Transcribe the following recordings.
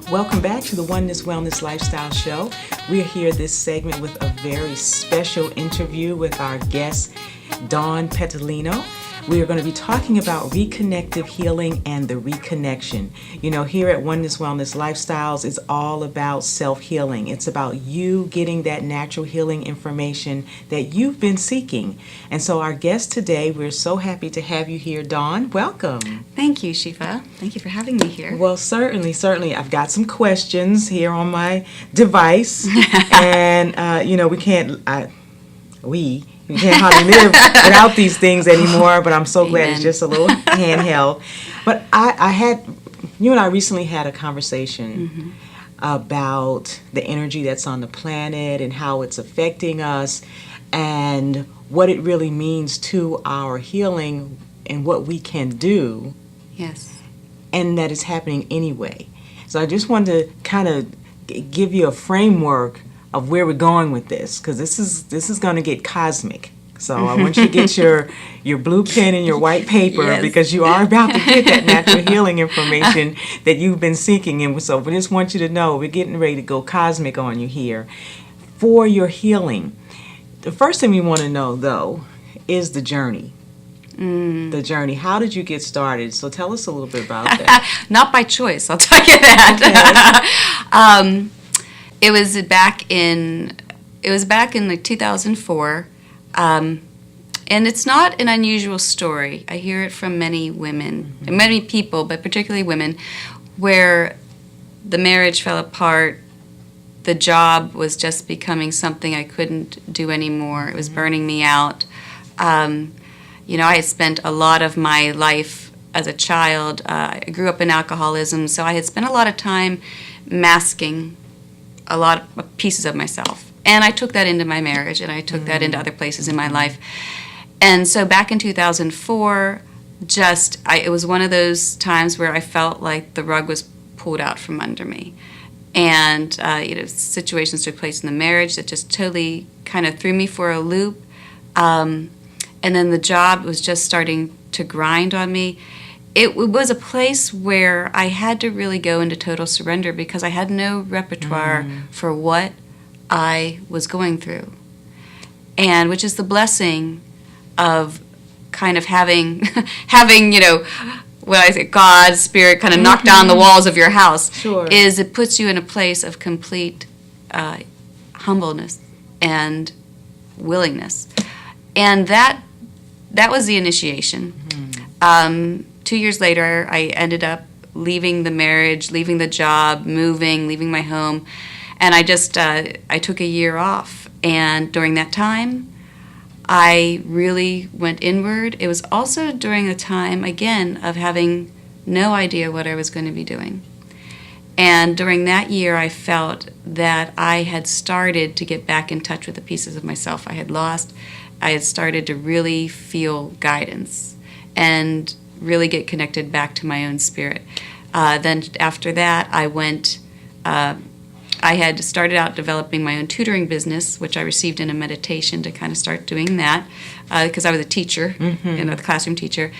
Welcome back to the Oneness Wellness Lifestyle Show. We are here this segment with a very special interview with our guest, Dawn Petalino. We are going to be talking about reconnective healing and the reconnection. You know, here at Oneness Wellness Lifestyles, it's all about self-healing. It's about you getting that natural healing information that you've been seeking. And so our guest today, we're so happy to have you here, Dawn. Welcome. Thank you, Shifa. Thank you for having me here. Well, certainly. I've got some questions here on my device. And, we can't hardly live without these things anymore, but I'm so glad it's just a little handheld. But you and I recently had a conversation about the energy that's on the planet and how it's affecting us and what it really means to our healing and what we can do. Yes. And that is happening anyway. So I just wanted to kind of give you a framework of where we're going with this, because this is going to get cosmic. So I want you to get your blue pen and your white paper, Yes. because you are about to get that natural healing information that you've been seeking. And so we just want you to know we're getting ready to go cosmic on you here for your healing. The first thing we want to know, though, is the journey. The journey. How did you get started? So tell us a little bit about that. Not by choice, I'll tell you that. Okay. It was back in like 2004, and it's not an unusual story. I hear it from many women, and many people, but particularly women, where the marriage fell apart, the job was just becoming something I couldn't do anymore. It was burning me out. I had spent a lot of my life as a child. I grew up in alcoholism, so I had spent a lot of time masking a lot of pieces of myself. And I took that into my marriage, and I took that into other places in my life. And so back in 2004, it was one of those times where I felt like the rug was pulled out from under me. And, situations took place in the marriage that just totally kind of threw me for a loop. And then the job was just starting to grind on me. It was a place where I had to really go into total surrender because I had no repertoire for what I was going through. And which is the blessing of kind of having what I say, God, Spirit, kind of knock down the walls of your house. Sure. Is it puts you in a place of complete humbleness and willingness. And that was the initiation. 2 years later, I ended up leaving the marriage, leaving the job, leaving my home, and I took a year off. And during that time, I really went inward. It was also during a time, again, of having no idea what I was going to be doing. And during that year, I felt that I had started to get back in touch with the pieces of myself I had lost. I had started to really feel guidance and really get connected back to my own spirit. Then after that, I had started out developing my own tutoring business, which I received in a meditation to kind of start doing that, because I was a teacher, a classroom teacher,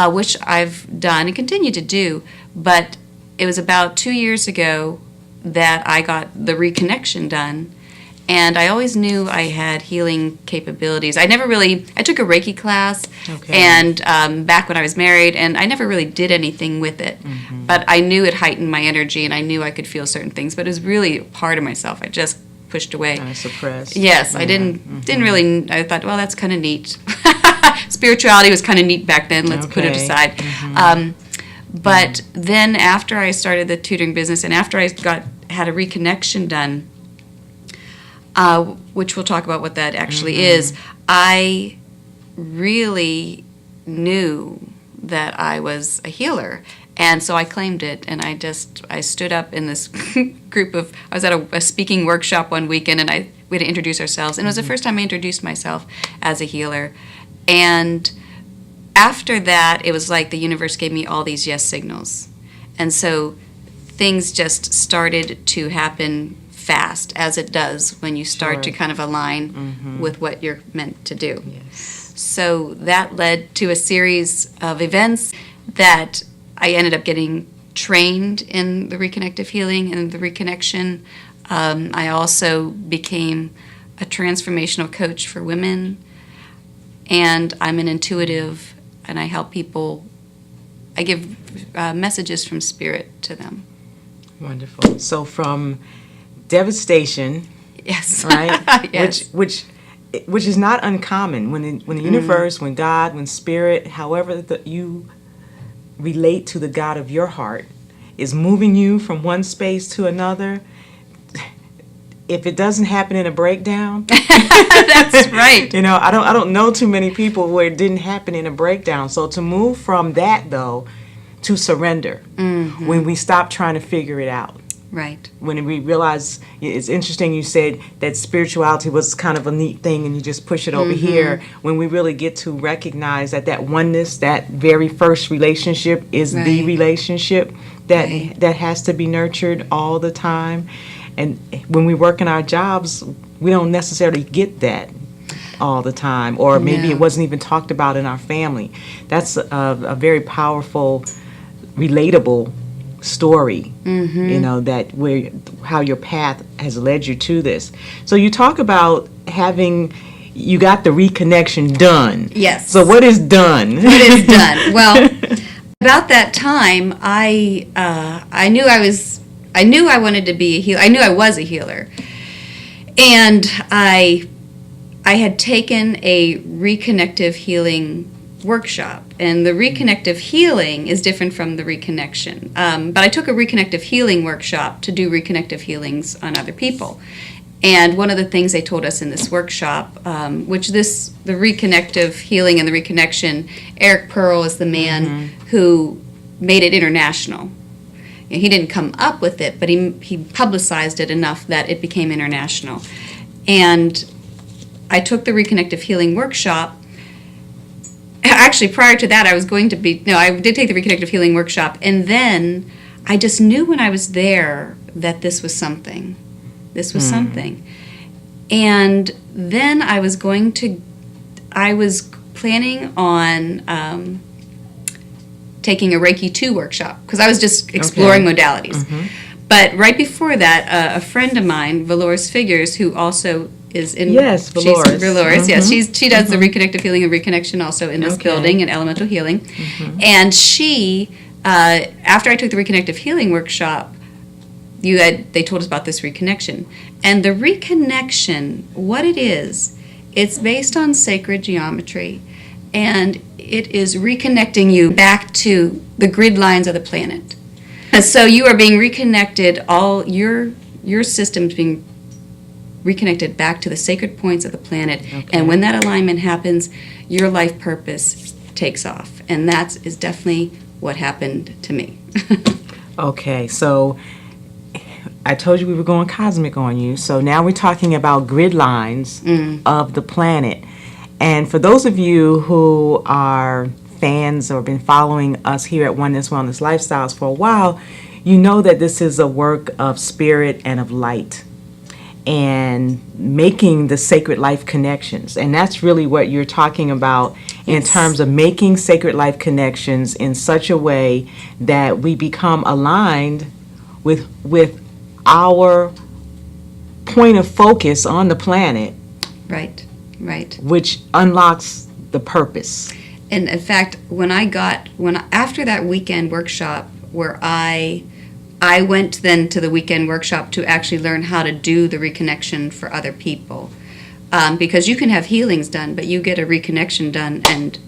which I've done and continue to do. But it was about 2 years ago that I got the Reconnection done. And I always knew I had healing capabilities. I took a Reiki class, and back when I was married, and I never really did anything with it. But I knew it heightened my energy, and I knew I could feel certain things. But it was really a part of myself I just pushed away. I suppressed. Yes, I didn't really. I thought, well, that's kind of neat. Spirituality was kind of neat back then. Let's put it aside. But then after I started the tutoring business, and after I had a Reconnection done, which we'll talk about what that actually is, I really knew that I was a healer. And so I claimed it, and I stood up in this group of, I was at a speaking workshop one weekend, and we had to introduce ourselves. And it was the first time I introduced myself as a healer. And after that, it was like the universe gave me all these yes signals. And so things just started to happen fast, as it does when you start to kind of align with what you're meant to do. Yes. So that led to a series of events that I ended up getting trained in the reconnective healing and the reconnection. I also became a transformational coach for women, and I'm an intuitive, and I help people. I give messages from spirit to them. Wonderful. So from devastation, Yes, right? yes. Which is not uncommon when the universe, when God, when spirit, however you relate to the God of your heart, is moving you from one space to another. If it doesn't happen in a breakdown, That's right. I don't know too many people where it didn't happen in a breakdown. So to move from that though to surrender, when we stop trying to figure it out. Right. When we realize, it's interesting you said that spirituality was kind of a neat thing and you just push it over here. When we really get to recognize that oneness, that very first relationship is the Right. relationship that has to be nurtured all the time. And when we work in our jobs, we don't necessarily get that all the time, or maybe No. it wasn't even talked about in our family. That's a very powerful, relatable story, that how your path has led you to this. So you talk about you got the reconnection done. Yes. So what is done? What is done? Well, about that time, I knew I wanted to be a healer. I knew I was a healer, and I had taken a reconnective healing workshop, and the reconnective healing is different from the reconnection. But I took a reconnective healing workshop to do reconnective healings on other people. And one of the things they told us in this workshop, the reconnective healing and the reconnection, Eric Pearl is the man who made it international. He didn't come up with it, but he publicized it enough that it became international. And I took the reconnective healing workshop. Actually, prior to that, I did take the reconnective healing workshop, and then I just knew when I was there that this was something. This was something. And then I was planning on taking a Reiki 2 workshop, because I was just exploring modalities. But right before that, a friend of mine, Valores Figures, who also is in... Yes, Valores. Yes, she does the reconnective healing and reconnection also in this building, in elemental healing. And she, after I took the reconnective healing workshop, they told us about this reconnection. And the reconnection, what it is, it's based on sacred geometry, and it is reconnecting you back to the grid lines of the planet. And so you are being reconnected, all your systems being reconnected back to the sacred points of the planet. And when that alignment happens, your life purpose takes off. And that is definitely what happened to me. Okay, so I told you we were going cosmic on you. So now we're talking about grid lines of the planet. And for those of you who are fans or been following us here at Oneness Wellness Lifestyles for a while, you know that this is a work of spirit and of light, and making the sacred life connections. And that's really what you're talking about in terms of making sacred life connections in such a way that we become aligned with our point of focus on the planet. Right. Which unlocks the purpose. And in fact, after that weekend workshop, where I went then to the weekend workshop to actually learn how to do the reconnection for other people, because you can have healings done, but you get a reconnection done and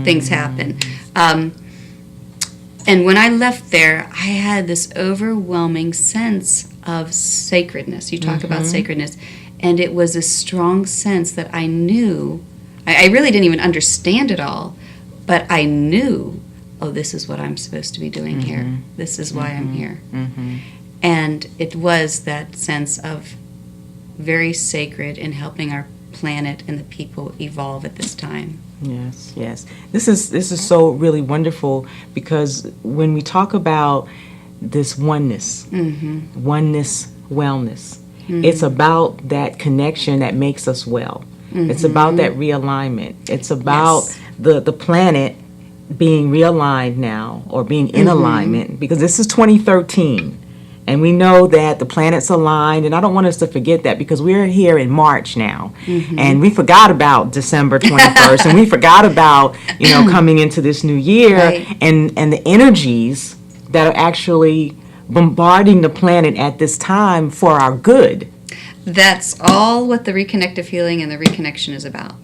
things happen. And when I left there, I had this overwhelming sense of sacredness. You talk about sacredness. And it was a strong sense that I knew, I really didn't even understand it all, but I knew, this is what I'm supposed to be doing here. This is why I'm here. And it was that sense of very sacred in helping our planet and the people evolve at this time. Yes. This is so really wonderful, because when we talk about this oneness, wellness, it's about that connection that makes us well. It's about that realignment. It's about the planet being realigned now, or being in alignment, because this is 2013. And we know that the planets aligned, and I don't want us to forget that, because we're here in March now, and we forgot about December 21st, and we forgot about, coming into this new year, Right. and the energies that are actually bombarding the planet at this time for our good. That's all what the reconnective healing and the reconnection is about.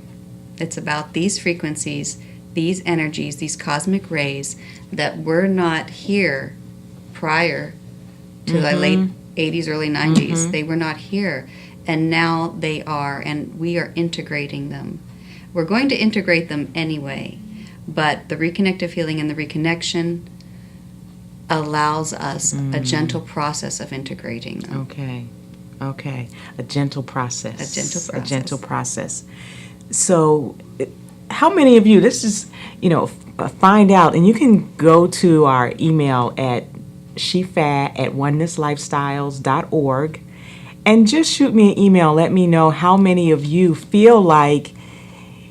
It's about these frequencies, these energies, these cosmic rays that were not here prior to the late 80s, early 90s. They were not here, and now they are, and we are integrating them. We're going to integrate them anyway, but the reconnective healing and the reconnection allows us a gentle process of integrating them. Okay. A gentle process. A gentle process. So, how many of you, this is, find out, and you can go to our email at shifa@onennesslifestyles.org and just shoot me an email. Let me know how many of you feel like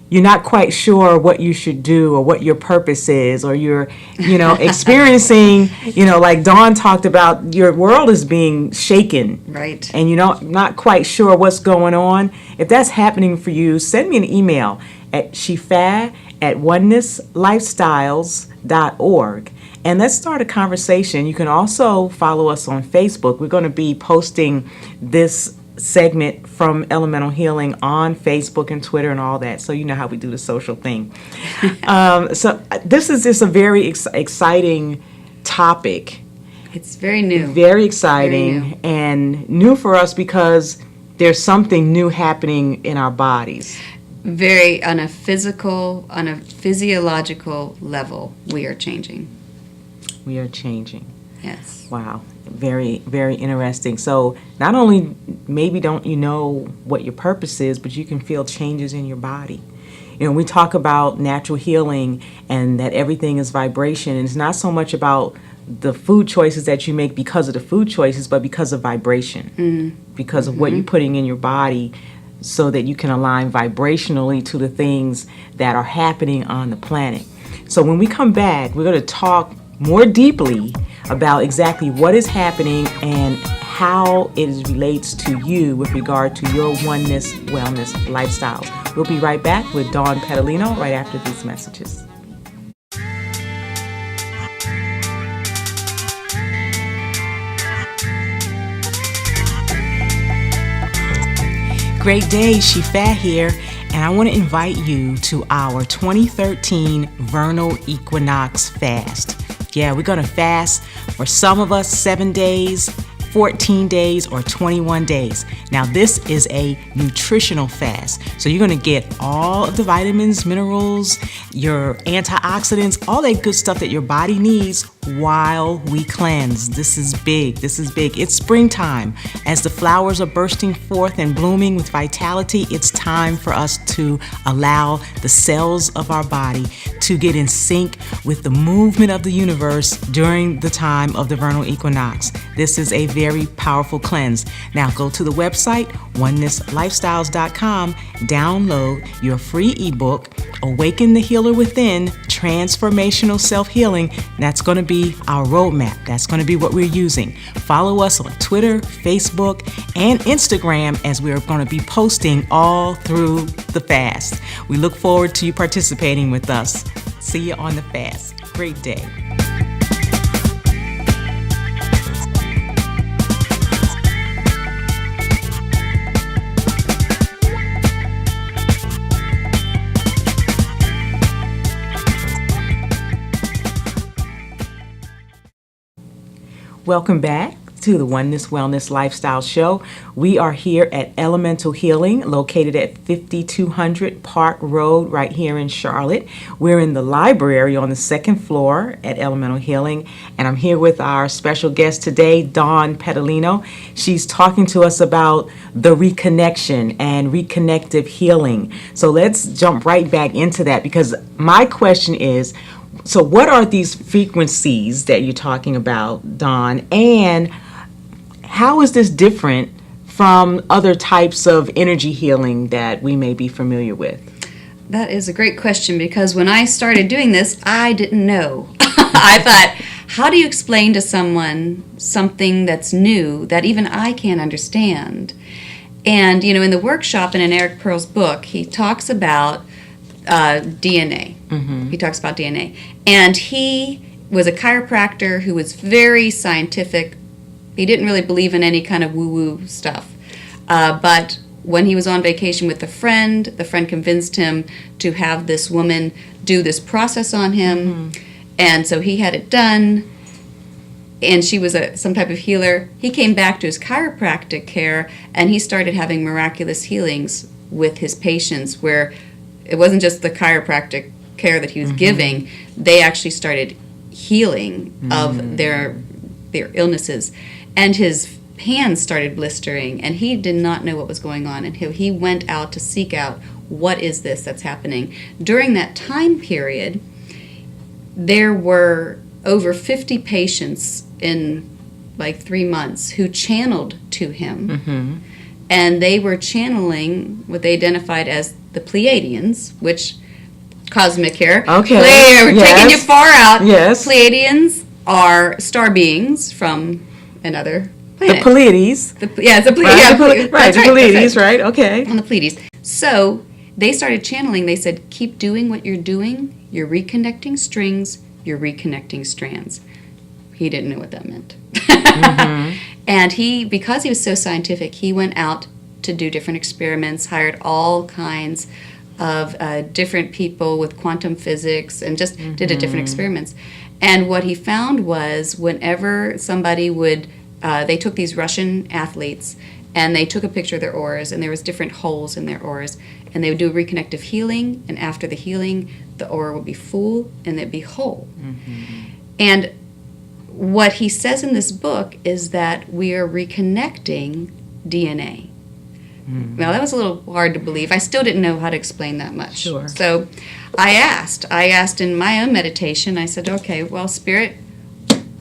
you're not quite sure what you should do or what your purpose is, or you're, experiencing, like Dawn talked about, your world is being shaken. Right. And you're not quite sure what's going on. If that's happening for you, send me an email at shifa@onennesslifestyles.org. And let's start a conversation. You can also follow us on Facebook. We're going to be posting this segment from Elemental Healing on Facebook and Twitter and all that. So you know how we do the social thing. So this is just a very exciting topic. It's very new. Very exciting. Very new. And new for us because there's something new happening in our bodies. Very, on a physiological level, we are changing. We are changing. Yes. Wow. Very, very interesting. So not only maybe don't you know what your purpose is, but you can feel changes in your body. We talk about natural healing and that everything is vibration. And it's not so much about the food choices that you make because of the food choices, but because of vibration, because of what you're putting in your body, so that you can align vibrationally to the things that are happening on the planet. So when we come back, we're going to talk more deeply about exactly what is happening and how it relates to you with regard to your oneness, wellness lifestyles. We'll be right back with Dawn Petalino right after these messages. Great day, Shifa here, and I want to invite you to our 2013 Vernal Equinox Fast. Yeah, we're going to fast for some of us 7 days, 14 days, or 21 days. Now, this is a nutritional fast. So you're going to get all of the vitamins, minerals, your antioxidants, all that good stuff that your body needs while we cleanse. This is big. It's springtime. As the flowers are bursting forth and blooming with vitality, it's time for us to allow the cells of our body to get in sync with the movement of the universe during the time of the vernal equinox. This is a very powerful cleanse. Now go to the website, onennesslifestyles.com, download your free ebook, Awaken the Healer Within, Transformational Self-Healing. That's going to be our roadmap. That's going to be what we're using. Follow us on Twitter, Facebook, and Instagram, as we're going to be posting all through the fast. We look forward to you participating with us. See you on the fast. Great day. Welcome back to the Oneness Wellness Lifestyle Show. We are here at Elemental Healing, located at 5200 Park Road, right here in Charlotte. We're in the library on the second floor at Elemental Healing, and I'm here with our special guest today, Dawn Petalino. She's talking to us about the reconnection and reconnective healing. So let's jump right back into that, because my question is, so what are these frequencies that you're talking about, Dawn, and how is this different from other types of energy healing that we may be familiar with? That is a great question, because when I started doing this, I didn't know. I thought, how do you explain to someone something that's new that even I can't understand? And, in the workshop and in Eric Pearl's book, he talks about DNA. Mm-hmm. He talks about DNA. And he was a chiropractor who was very scientific. He didn't really believe in any kind of woo-woo stuff. But when he was on vacation with the friend convinced him to have this woman do this process on him. Mm-hmm. And so he had it done. And she was some type of healer. He came back to his chiropractic care, and he started having miraculous healings with his patients, where it wasn't just the chiropractic care that he was giving. They actually started healing of their illnesses. And his hands started blistering, and he did not know what was going on. And he went out to seek out, what is this that's happening? During that time period, there were over 50 patients in like 3 months who channeled to him. Mm-hmm. And they were channeling what they identified as the Pleiadians, which, cosmic here. Okay. We're taking you far out. Yes. Pleiadians are star beings from another planet. The Pleiades. The Pleiades. The Pleiades, right? Okay. On the Pleiades. So they started channeling. They said, keep doing what you're doing. You're reconnecting strings. You're reconnecting strands. He didn't know what that meant. Mm-hmm. And because he was so scientific, he went out to do different experiments, hired all kinds of different people with quantum physics, and just did different experiments. And what he found was, whenever somebody would, they took these Russian athletes, and they took a picture of their auras, and there was different holes in their auras, and they would do a reconnective healing, and after the healing, the aura would be full, and they'd be whole. Mm-hmm. And what he says in this book is that we are reconnecting DNA. Mm-hmm. Now, that was a little hard to believe. I still didn't know how to explain that much. Sure. So I asked in my own meditation, I said, okay, well, Spirit,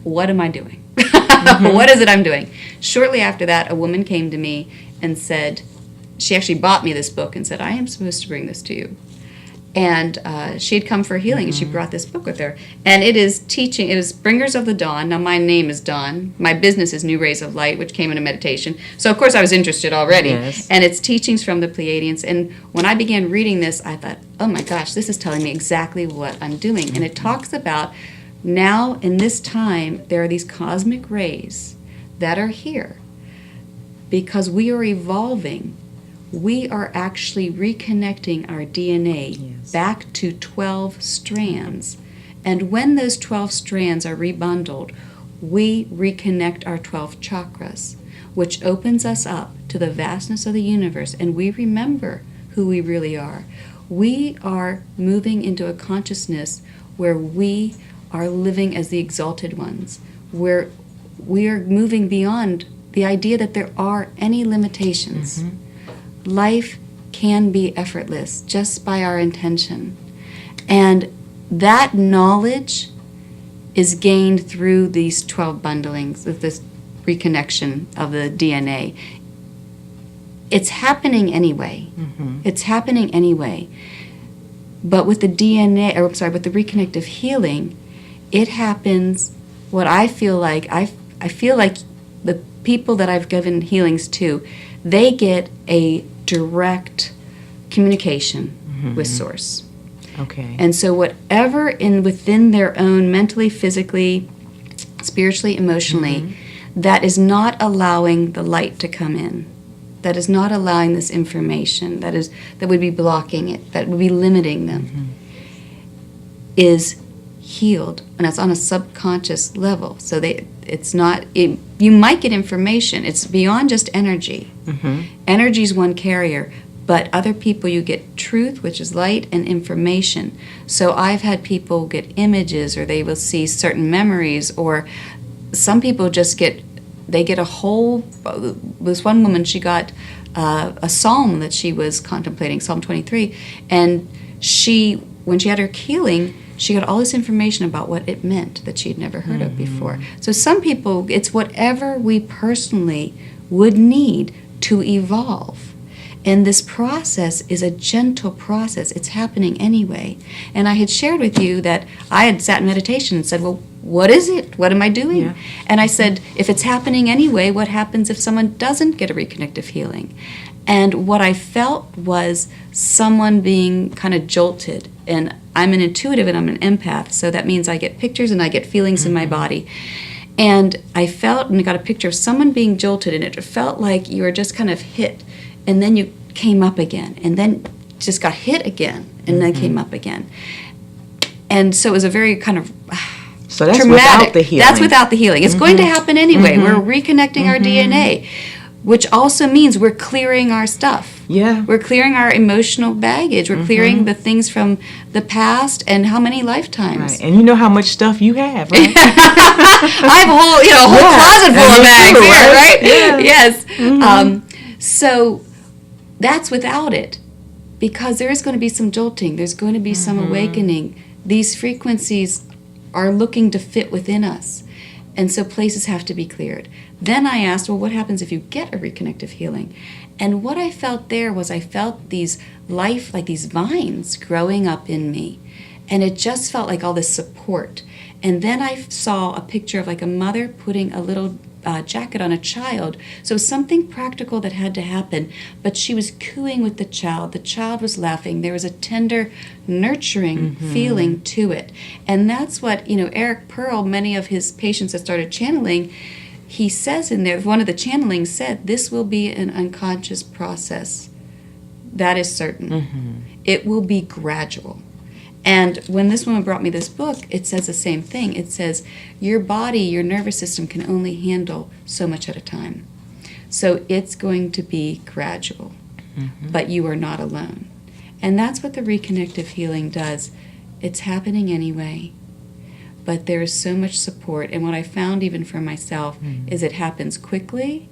what am I doing? Mm-hmm. What is it I'm doing? Shortly after that, a woman came to me and said, she actually bought me this book and said, I am supposed to bring this to you. And she had come for healing, and she brought this book with her. And it is teaching, it is Bringers of the Dawn. Now, my name is Dawn. My business is New Rays of Light, which came in a meditation. So, of course, I was interested already. Yes. And it's teachings from the Pleiadians. And when I began reading this, I thought, oh my gosh, this is telling me exactly what I'm doing. And it talks about, now in this time, there are these cosmic rays that are here because we are evolving. We are actually reconnecting our DNA back to 12 strands. And when those 12 strands are rebundled, we reconnect our 12 chakras, which opens us up to the vastness of the universe, and we remember who we really are. We are moving into a consciousness where we are living as the exalted ones, where we are moving beyond the idea that there are any limitations. Mm-hmm. Life can be effortless just by our intention. And that knowledge is gained through these 12 bundlings, with this reconnection of the DNA. It's happening anyway. Mm-hmm. It's happening anyway. But with the DNA, with the reconnective healing, it happens, what I feel like, I feel like the people that I've given healings to, they get a direct communication with Source. Okay. And so whatever within their own mentally, physically, spiritually, emotionally, that is not allowing the light to come in, that is not allowing this information, that would be blocking it, that would be limiting them, is healed, and it's on a subconscious level. So you might get information. It's beyond just energy. Mm-hmm. Energy is one carrier, but other people, you get truth, which is light, and information. So I've had people get images, or they will see certain memories, or some people just get a whole. This one woman, she got a psalm that she was contemplating, Psalm 23, and when she had her healing, she got all this information about what it meant that she had never heard of before. So some people, it's whatever we personally would need to evolve. And this process is a gentle process. It's happening anyway. And I had shared with you that I had sat in meditation and said, well, what is it? What am I doing? Yeah. And I said, if it's happening anyway, what happens if someone doesn't get a reconnective healing? And what I felt was someone being kind of jolted. And I'm an intuitive and I'm an empath, so that means I get pictures and I get feelings in my body. And I felt and I got a picture of someone being jolted, and it felt like you were just kind of hit, and then you came up again, and then just got hit again, and then came up again. And so it was a very kind of so that's traumatic. Without the healing. That's without the healing. It's going to happen anyway. We're reconnecting our DNA, which also means we're clearing our stuff. Yeah. We're clearing our emotional baggage. We're clearing the things from the past and how many lifetimes. Right. And you know how much stuff you have, right? I have a whole closet full of bags here, right? Yeah. Yes. So that's without it, because there is going to be some jolting. There's going to be some awakening. These frequencies are looking to fit within us. And so places have to be cleared. Then I asked, well, what happens if you get a reconnective healing? And what I felt there was I felt these like these vines growing up in me. And it just felt like all this support. And then I saw a picture of like a mother putting a little jacket on a child. So it was something practical that had to happen. But she was cooing with the child. The child was laughing. There was a tender, nurturing feeling to it. And that's what, Eric Pearl, many of his patients that started channeling, he says in there, one of the channelings said, this will be an unconscious process. That is certain. It will be gradual. And when this woman brought me this book, it says the same thing. It says, your body, your nervous system can only handle so much at a time. So it's going to be gradual, but you are not alone. And that's what the reconnective healing does. It's happening anyway, but there is so much support. And what I found even for myself is it happens quickly.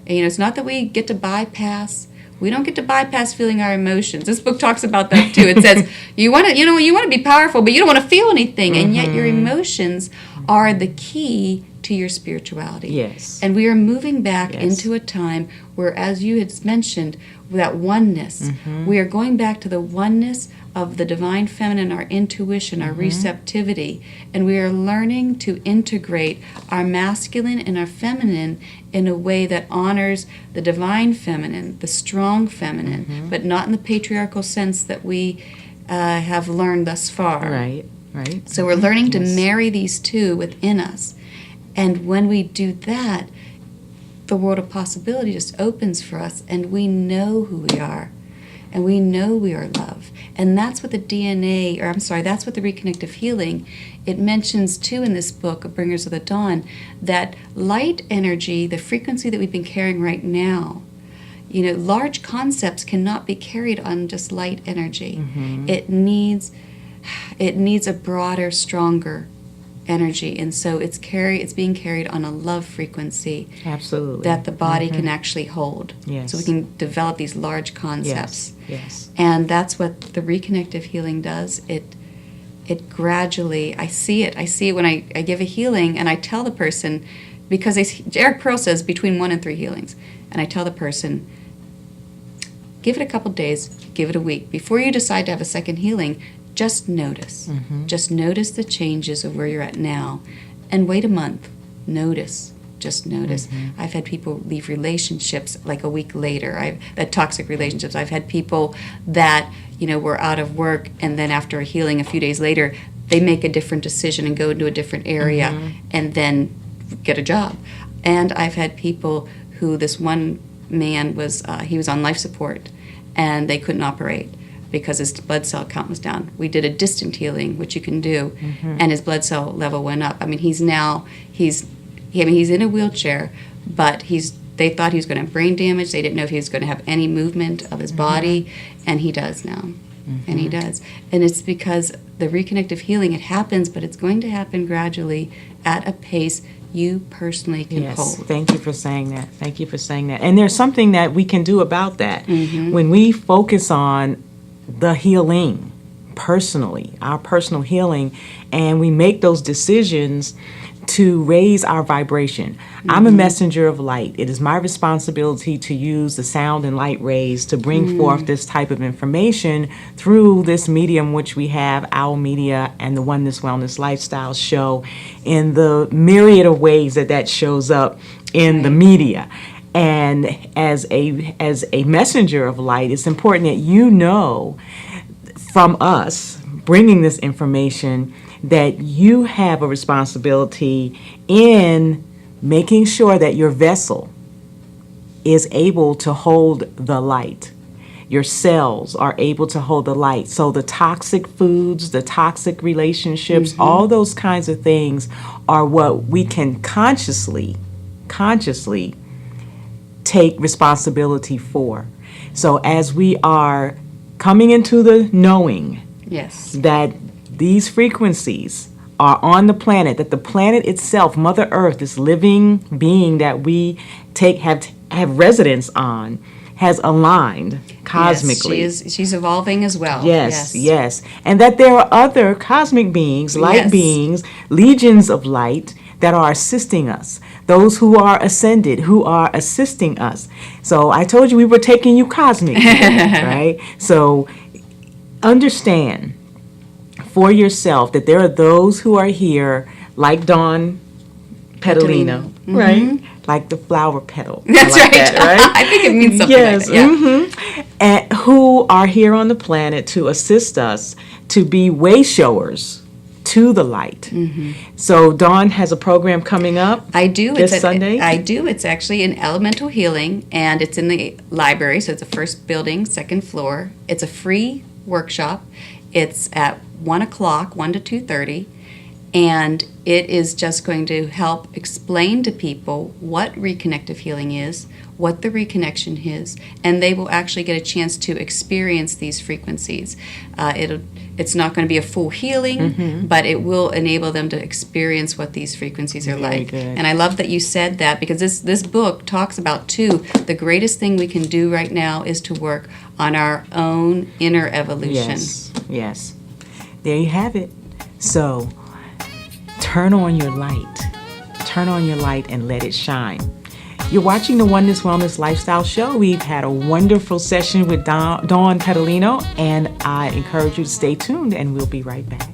And, it's not that we get to bypass. We don't get to bypass feeling our emotions. This book talks about that too. It says you want to be powerful, but you don't want to feel anything, and yet your emotions are the key to your spirituality. Yes. And we are moving back into a time where, as you had mentioned, that oneness. We are going back to the oneness of the divine feminine, our intuition, our receptivity, and we are learning to integrate our masculine and our feminine in a way that honors the divine feminine, the strong feminine, but not in the patriarchal sense that we have learned thus far. Right. So we're learning to marry these two within us. And when we do that, the world of possibility just opens for us, and we know who we are. And we know we are love. And that's what the that's what the reconnective healing, it mentions too in this book, Bringers of the Dawn, that light energy, the frequency that we've been carrying right now, large concepts cannot be carried on just light energy. It needs a broader, stronger energy, and so it's being carried on a love frequency. Absolutely. That the body can actually hold. Yes. So we can develop these large concepts. Yes. And that's what the reconnective healing does. It gradually, I see it when I give a healing, and I tell the person, because Eric Pearl says between 1 and 3 healings, and I tell the person, give it a couple days, give it a week. Before you decide to have a second healing, just notice. Just notice the changes of where you're at now. And wait a month. Notice. Just notice. I've had people leave relationships like a week later. Toxic relationships. I've had people that, were out of work, and then after a healing a few days later, they make a different decision and go into a different area and then get a job. And I've had people who, this one man he was on life support, and they couldn't operate because his blood cell count was down. We did a distant healing, which you can do, and his blood cell level went up. I mean, he's in a wheelchair, but they thought he was going to have brain damage. They didn't know if he was going to have any movement of his body, and he does now. And he does. And it's because the reconnective healing, it happens, but it's going to happen gradually at a pace you personally can hold. Thank you for saying that. And there's something that we can do about that. When we focus on the healing personally, our personal healing, and we make those decisions, to raise our vibration. I'm a messenger of light. It is my responsibility to use the sound and light rays to bring forth this type of information through this medium which we have, our media, and the Oneness Wellness Lifestyle show, in the myriad of ways that shows up in the media. And as a messenger of light, it's important that you know from us bringing this information that you have a responsibility in making sure that your vessel is able to hold the light. Your cells are able to hold the light. So the toxic foods, the toxic relationships, all those kinds of things are what we can consciously take responsibility for. So as we are coming into the knowing that these frequencies are on the planet, that the planet itself, Mother Earth, this living being that we have residence on, has aligned cosmically. Yes, she's evolving as well. Yes. And that there are other cosmic beings, light beings, legions of light that are assisting us. Those who are ascended, who are assisting us. So I told you we were taking you cosmic, right? So understand for yourself that there are those who are here, like Dawn Petalino, right? Like the flower petal. That's like right. Right? I think it means something like that. And who are here on the planet to assist us to be way showers to the light. So Dawn has a program coming up. I do. This Sunday. I do. It's actually in elemental healing, and it's in the library. So it's the first building, second floor. It's a free workshop. It's at 1 o'clock, 1 to 2:30, and it is just going to help explain to people what reconnective healing is, what the reconnection is, and they will actually get a chance to experience these frequencies. It's not going to be a full healing, but it will enable them to experience what these frequencies are Very like. good. And I love that you said that, because this book talks about, too, the greatest thing we can do right now is to work on our own inner evolution. Yes. There you have it. So turn on your light. Turn on your light and let it shine. You're watching the Oneness Wellness Lifestyle Show. We've had a wonderful session with Dawn Petalino, and I encourage you to stay tuned, and we'll be right back.